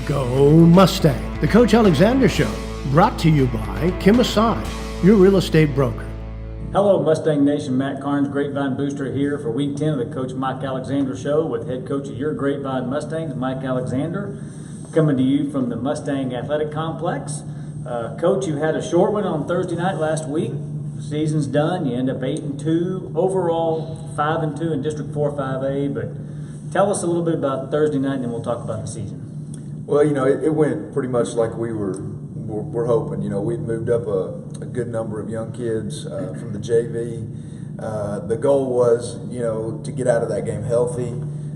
Go Mustang, the Coach Alexander Show, brought to you by Kim Assad, your real estate broker. Hello, Mustang Nation. Matt Carnes, Grapevine Booster here for Week 10 of the Coach Mike Alexander Show with head coach of your Grapevine Mustangs, Mike Alexander, coming to you from the Mustang Athletic Complex. Coach, you had a short one on Thursday night last week. Season's done. You end up 8-2 overall, 5-2 in District 4 5A. But tell us a little bit about Thursday night, and then we'll talk about the season. Well, it went pretty much like we're hoping. We'd moved up a good number of young kids from the JV. The goal was, to get out of that game healthy,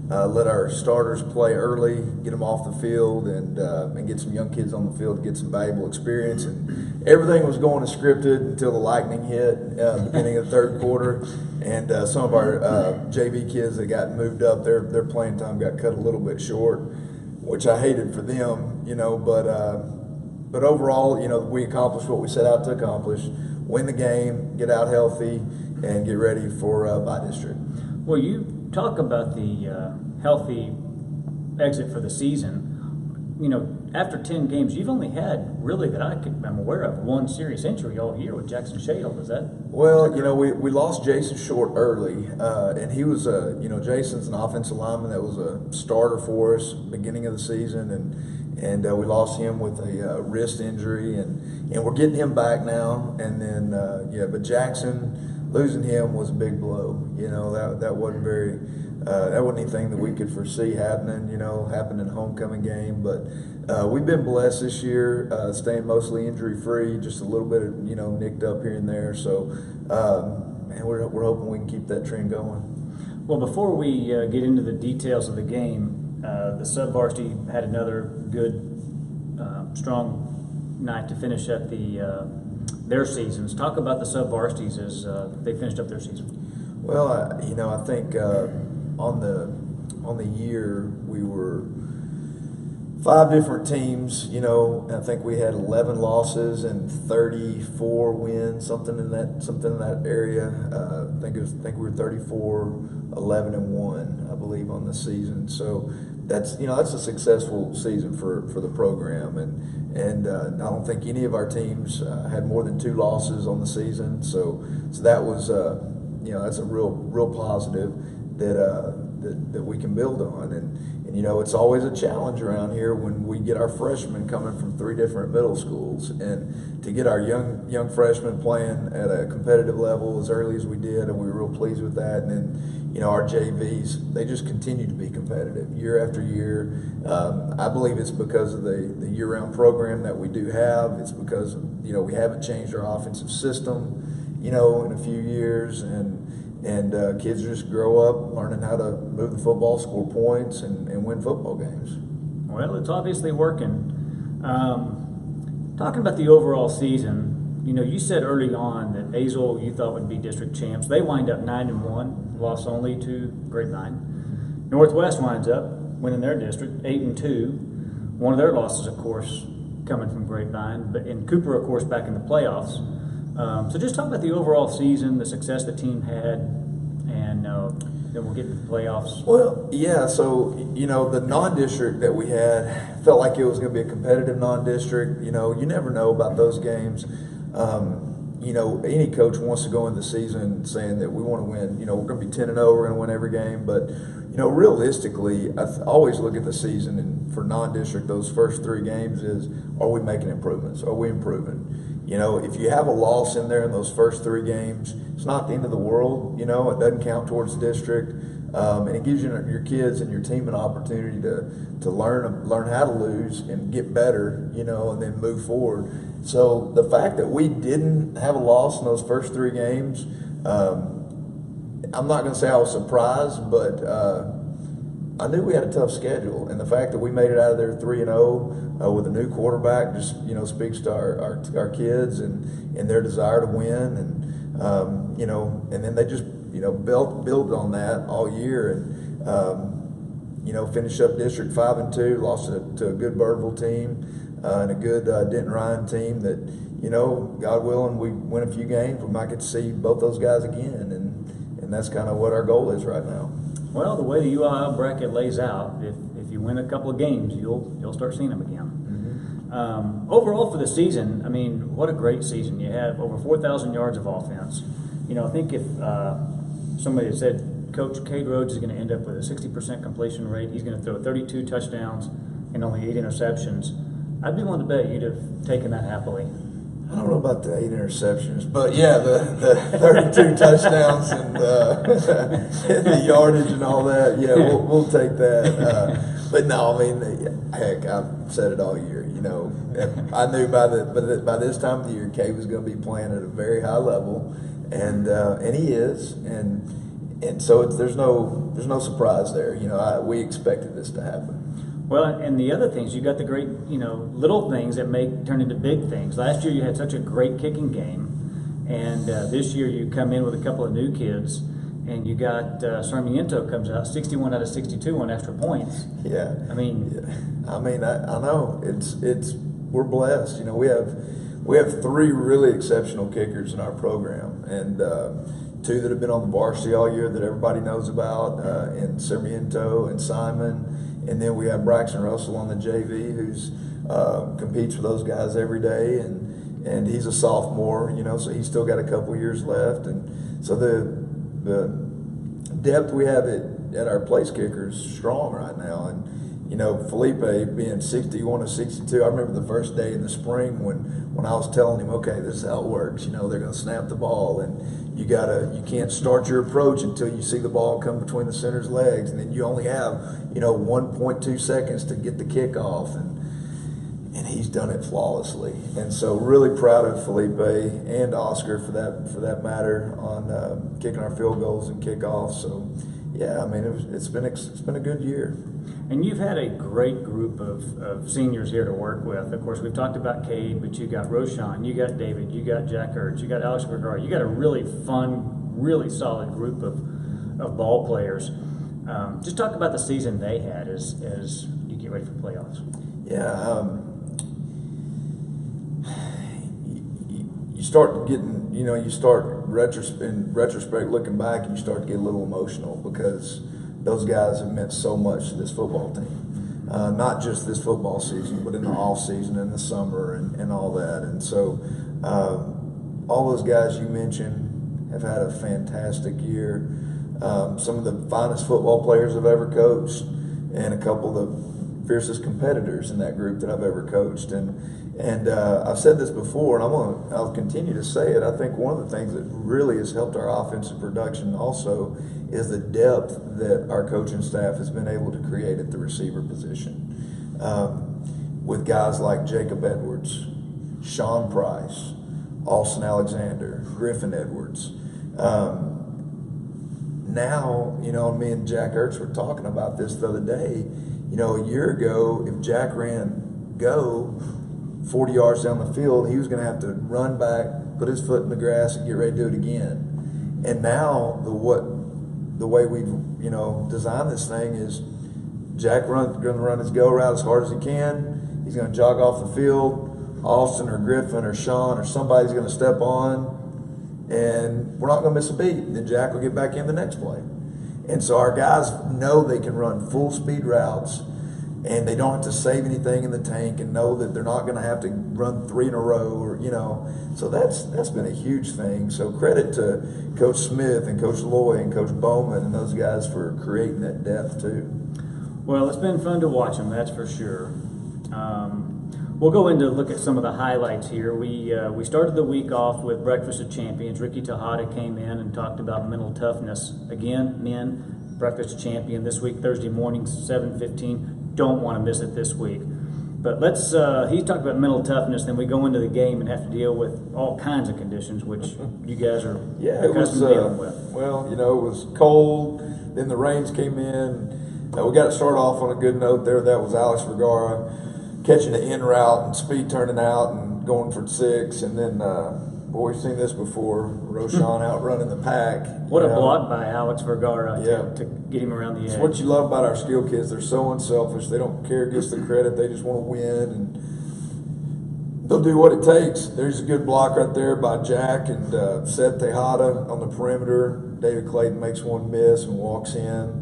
let our starters play early, get them off the field, and get some young kids on the field to get some valuable experience. And everything was going as scripted until the lightning hit beginning of the third quarter. And some of our JV kids that got moved up, their playing time got cut a little bit short, which I hated for them, but overall, we accomplished what we set out to accomplish: win the game, get out healthy, and get ready for by district. Well, you talk about the healthy exit for the season. After 10 games, you've only had, really that I'm aware of, one serious injury all year with Jackson Shadle. Is that? Well, we lost Jason Short early, and he was Jason's an offensive lineman that was a starter for us beginning of the season, and we lost him with a wrist injury, and we're getting him back now. And then but Jackson, losing him was a big blow. That wasn't very. That wasn't anything that we could foresee happening, happen in a homecoming game. But we've been blessed this year, staying mostly injury-free, just a little bit of, nicked up here and there. So, we're hoping we can keep that trend going. Well, before we get into the details of the game, the sub-varsity had another good, strong night to finish up their seasons. Talk about the sub-varsities as they finished up their season. Well, I think on the year we were 5 different teams. I think we had 11 losses and 34 wins, something in that area. I think we were 34, 11 and 1, I believe, on the season. So that's a successful season for the program, and I don't think any of our teams had more than 2 losses on the season. So that was that's a real positive that we can build on, and it's always a challenge around here when we get our freshmen coming from 3 different middle schools, and to get our young freshmen playing at a competitive level as early as we did, and we were real pleased with that. And then our JVs, they just continue to be competitive year after year. I believe it's because of the year-round program that we do have. It's because we haven't changed our offensive system in a few years, and kids just grow up learning how to move the football, score points, and win football games. Well, it's obviously working. Talking about the overall season, you said early on that Azle you thought would be district champs. They wind up 9-1, lost only to Grapevine. Northwest winds up winning their district 8-2. One of their losses, of course, coming from Grapevine, but in Cooper, of course, back in the playoffs. So just talk about the overall season, the success the team had, and then we'll get to the playoffs. Well, yeah, so, the non-district that we had felt like it was going to be a competitive non-district. You never know about those games. Any coach wants to go into the season saying that we want to win. We're going to be 10-0, we're going to win every game. But, realistically, I always look at the season, and for non-district, those first 3 games is, are we making improvements? Are we improving? If you have a loss in there in those first 3 games, it's not the end of the world. It doesn't count towards the district, and it gives your kids and your team an opportunity to learn how to lose and get better, and then move forward. So the fact that we didn't have a loss in those first 3 games, I'm not going to say I was surprised, but I knew we had a tough schedule, and the fact that we made it out of there 3-0 with a new quarterback just speaks to our kids and their desire to win, and then they just built on that all year, and finished up district 5-2, lost to a good Birdville team and a good Denton Ryan team that God willing we win a few games, we might get to see both those guys again, and that's kind of what our goal is right now. Well, the way the UIL bracket lays out, if you win a couple of games, you'll start seeing them again. Overall for the season, I mean, what a great season. You have over 4,000 yards of offense. You know, I think if somebody had said Coach Cade Rhodes is going to end up with a 60% completion rate, he's going to throw 32 touchdowns and only 8 interceptions, I'd be willing to bet you'd have taken that happily. I don't know about the 8 interceptions, but yeah, the 32 touchdowns and the yardage and all that. Yeah, we'll take that. But no, I mean, heck, I've said it all year. You know, I knew by this time of the year, Cade was going to be playing at a very high level, and he is, and so there's no surprise there. You know, we expected this to happen. Well, and the other things, you got the great, you know, little things that turn into big things. Last year you had such a great kicking game, and this year you come in with a couple of new kids, and you got Sarmiento comes out 61 out of 62 on extra points. Yeah, I mean, I know it's we're blessed. You know, we have 3 really exceptional kickers in our program, and 2 that have been on the varsity all year that everybody knows about, and Sarmiento and Simon. And then we have Braxton Russell on the JV, who's competes with those guys every day, and he's a sophomore, you know, so he's still got a couple years left. And so the depth we have at our place kicker is strong right now. And you know, Felipe being 61 to 62, I remember the first day in the spring when I was telling him, okay, this is how it works. You know, they're going to snap the ball, and you can't start your approach until you see the ball come between the center's legs, and then you only have, you know, 1.2 seconds to get the kickoff, and he's done it flawlessly. And so really proud of Felipe and Oscar for that matter on kicking our field goals and kickoffs. So yeah, I mean, it's been a good year. and you've had a great group of seniors here to work with. Of course, we've talked about Cade, but you got Roshan, you got David, you got Jack Ertz, you got Alex Vergara. You got a really fun, really solid group of ball players. Just talk about the season they had as you get ready for playoffs. Yeah, you start getting, you start in retrospect looking back, and you start to get a little emotional because those guys have meant so much to this football team. Not just this football season, but in the off season and the summer and all that. And so all those guys you mentioned have had a fantastic year. Some of the finest football players I've ever coached, and a couple of the fiercest competitors in that group that I've ever coached. And I've said this before, and I'll continue to say it. I think one of the things that really has helped our offensive production also is the depth that our coaching staff has been able to create at the receiver position. With guys like Jacob Edwards, Sean Price, Austin Alexander, Griffin Edwards. Now, me and Jack Ertz were talking about this the other day. A year ago, if Jack ran go 40 yards down the field, he was going to have to run back, put his foot in the grass, and get ready to do it again. And now the way we've designed this thing is Jack going to run his go route as hard as he can. He's going to jog off the field. Austin or Griffin or Sean or somebody's going to step on, and we're not going to miss a beat. Then Jack will get back in the next play. And so our guys know they can run full speed routes, and they don't have to save anything in the tank, and know that they're not going to have to run 3 in a row, So that's been a huge thing. So credit to Coach Smith and Coach Loy and Coach Bowman and those guys for creating that depth too. Well, it's been fun to watch them, that's for sure. We'll go into look at some of the highlights here. We started the week off with Breakfast of Champions. Ricky Tejada came in and talked about mental toughness. Again, men, Breakfast of Champion this week, Thursday morning, 7:15. Don't want to miss it this week. But he talked about mental toughness, then we go into the game and have to deal with all kinds of conditions, which you guys are accustomed to dealing with. Well, it was cold, then the rains came in. We got to start off on a good note there. That was Alex Vergara catching the in route and speed turning out and going for 6. And then, we've seen this before, Roshan outrunning the pack. What a block by Alex Vergara Yeah. to get him around the edge. It's what you love about our skill kids. They're so unselfish. They don't care who gets the credit. They just want to win, and they'll do what it takes. There's a good block right there by Jack and Seth Tejada on the perimeter. David Clayton makes one miss and walks in.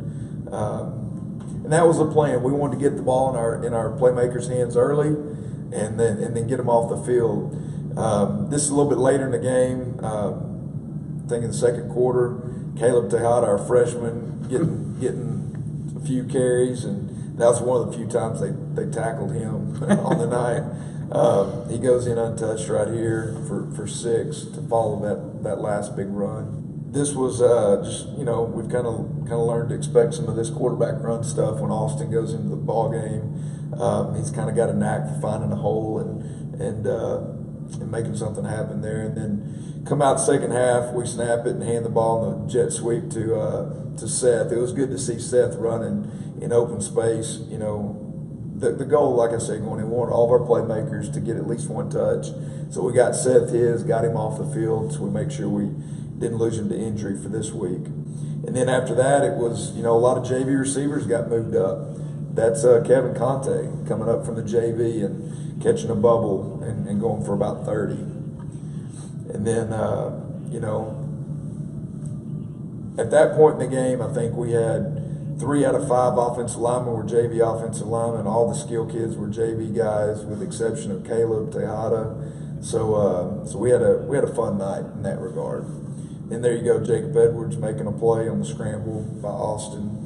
And that was the plan. We wanted to get the ball in our playmakers' hands early, and then get them off the field. This is a little bit later in the game. I think in the second quarter, Caleb Tejada, our freshman, getting a few carries, and that was one of the few times they tackled him on the night. He goes in untouched right here for 6 to follow that last big run. This was just, we've kind of learned to expect some of this quarterback run stuff when Austin goes into the ball game. He's kind of got a knack for finding a hole and making something happen there. And then come out second half, we snap it and hand the ball in the jet sweep to Seth. It was good to see Seth running in open space. The goal, like I said, we want all of our playmakers to get at least one touch. So we got Seth got him off the field, so we make sure we didn't lose him to injury for this week. And then after that, it was, a lot of JV receivers got moved up. That's Kevin Conte coming up from the JV and catching a bubble and going for about 30. And then, at that point in the game, I think we had 3 out of 5 offensive linemen were JV offensive linemen. All the skill kids were JV guys, with the exception of Caleb Tejada. So we had a fun night in that regard. And there you go, Jacob Edwards making a play on the scramble by Austin.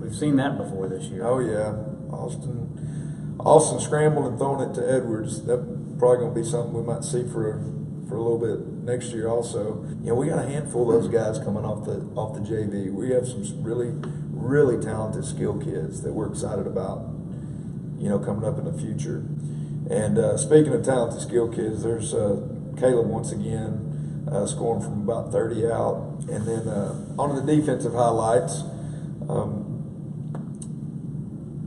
We've seen that before this year. Oh yeah, Austin scrambled and throwing it to Edwards. That's probably going to be something we might see for a little bit next year also. We got a handful of those guys coming off the JV. We have some really, really talented skill kids that we're excited about, coming up in the future. And speaking of talented skill kids, there's Caleb once again scoring from about 30 out. And then on the defensive highlights,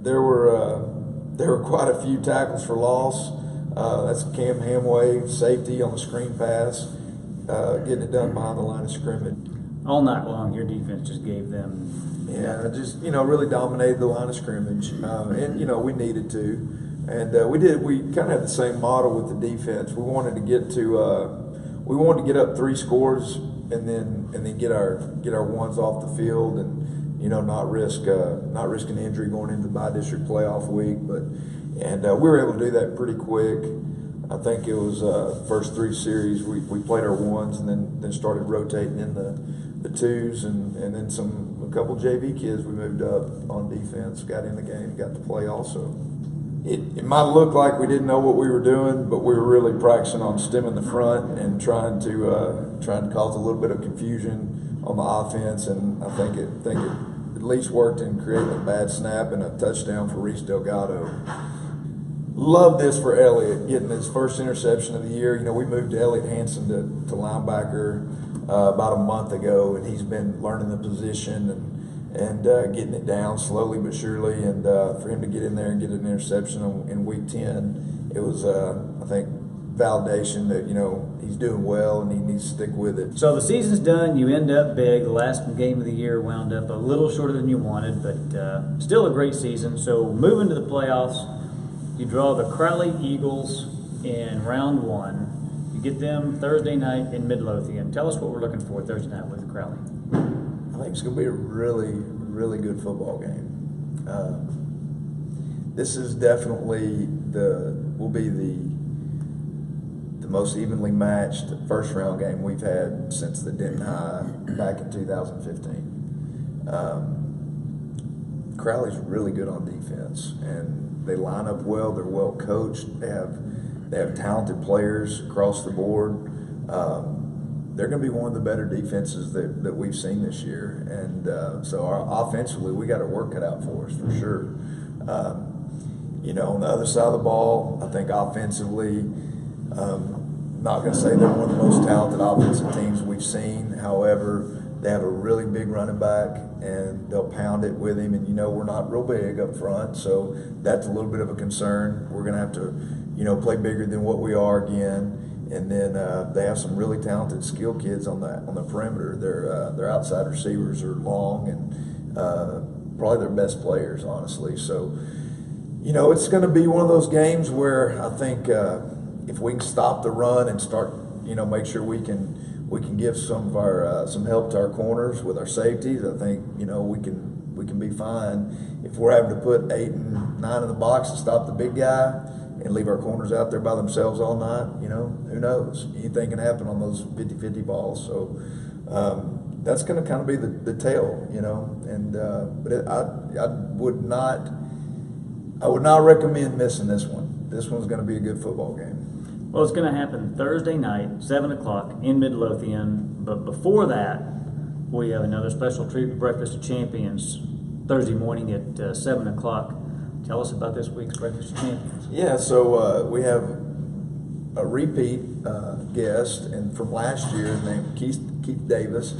there were quite a few tackles for loss. That's Cam Hamway, safety on the screen pass, getting it done behind the line of scrimmage. All night long, your defense just gave them. Yeah, just really dominated the line of scrimmage, and we needed to, and we did. We kind of had the same model with the defense. We wanted to get up 3 scores, and then get our ones off the field, and not risk an injury going into the bi-district playoff week, and we were able to do that pretty quick. I think it was first 3 series we played our ones, and then started rotating in the twos, and then a couple JV kids we moved up on defense, got in the game, got to play also. It might look like we didn't know what we were doing, but we were really practicing on stemming the front and trying to cause a little bit of confusion on the offense, and I think it at least worked in creating a bad snap and a touchdown for Reese Delgado. Love this for Elliott, getting his first interception of the year. We moved Elliott Hansen to linebacker about a month ago, and he's been learning the position and getting it down slowly but surely. And for him to get in there and get an interception in week 10, it was, I think, validation that he's doing well and he needs to stick with it. So the season's done. You end up big. The last game of the year wound up a little shorter than you wanted, but still a great season. So moving to the playoffs, you draw the Crowley Eagles in round 1. You get them Thursday night in Midlothian. Tell us what we're looking for Thursday night with Crowley. I think it's going to be a really, really good football game. This is definitely will be the most evenly matched first round game we've had since the Denton High back in 2015. Crowley's really good on defense, and they line up well. They're well coached. They have talented players across the board. They're going to be one of the better defenses that we've seen this year, and so offensively we got our work cut out for us for sure. On the other side of the ball, I think offensively, not going to say they're one of the most talented offensive teams we've seen. However, they have a really big running back, and they'll pound it with him. And we're not real big up front, so that's a little bit of a concern. We're going to have to, play bigger than what we are again. And then they have some really talented skill kids on the perimeter. Their outside receivers are long and probably their best players, honestly. So, it's going to be one of those games where I think if we can stop the run and start, make sure we can give some of our some help to our corners with our safeties, I think we we can be fine. If we're having to put 8 and 9 in the box to stop the big guy and leave our corners out there by themselves all night, who knows? Anything can happen on those 50-50 balls. So that's going to kind of be the tale, but I would not recommend missing this one. This one's going to be a good football game. Well, it's going to happen Thursday night, 7 o'clock in Midlothian. But before that, we have another special treat with Breakfast of Champions Thursday morning at 7 o'clock. Tell us about this week's Breakfast of Champions. Yeah, so we have a repeat guest, and from last year named Keith Davis.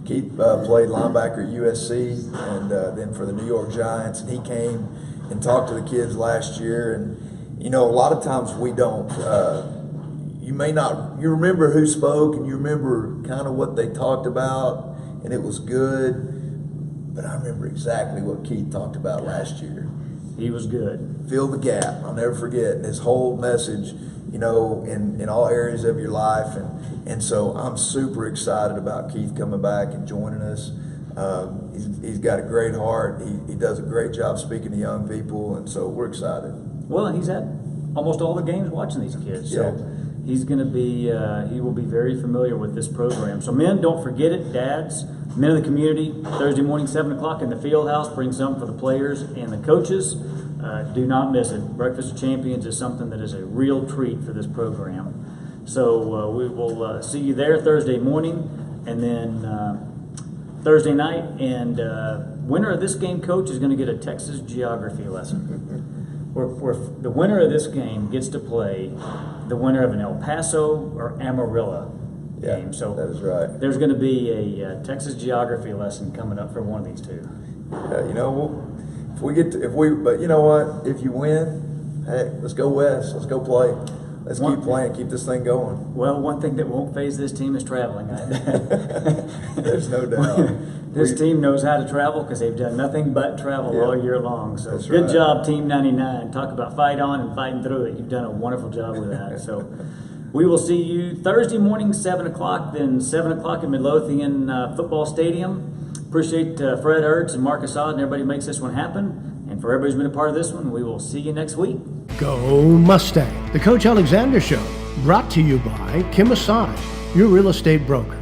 Keith played linebacker at USC, and then for the New York Giants, and he came and talked to the kids last year. And a lot of times we don't. You remember who spoke, and you remember kind of what they talked about, and it was good. But I remember exactly what Keith talked about last year. He was good. Fill the gap. I'll never forget his whole message, in all areas of your life. And so I'm super excited about Keith coming back and joining us. He's got a great heart. He does a great job speaking to young people, and so we're excited. Well, he's at almost all the games watching these kids. So he's going to be, he will be very familiar with this program. So men, don't forget it. Dads, men of the community, Thursday morning, 7 o'clock in the field house. Bring something for the players and the coaches. Do not miss it. Breakfast of Champions is something that is a real treat for this program. So we will see you there Thursday morning, and then Thursday night. And winner of this game, coach, is going to get a Texas geography lesson. Where the winner of this game gets to play the winner of an El Paso or Amarillo game. So that is right. There's going to be a Texas geography lesson coming up for one of these two. But you know what? If you win, hey, let's go west. Let's go play. Let's keep playing. Keep this thing going. Well, one thing that won't phase this team is traveling. There's no doubt. This team knows how to travel because they've done nothing but travel all year long. So That's good right. job, Team 99. Talk about fight on and fighting through it. You've done a wonderful job with that. So we will see you Thursday morning, 7 o'clock, then 7 o'clock in Midlothian Football Stadium. Appreciate Fred Ertz and Mark Assad and everybody who makes this one happen. And for everybody who's been a part of this one, we will see you next week. Go Mustang! The Coach Alexander Show, brought to you by Kim Assad, your real estate broker.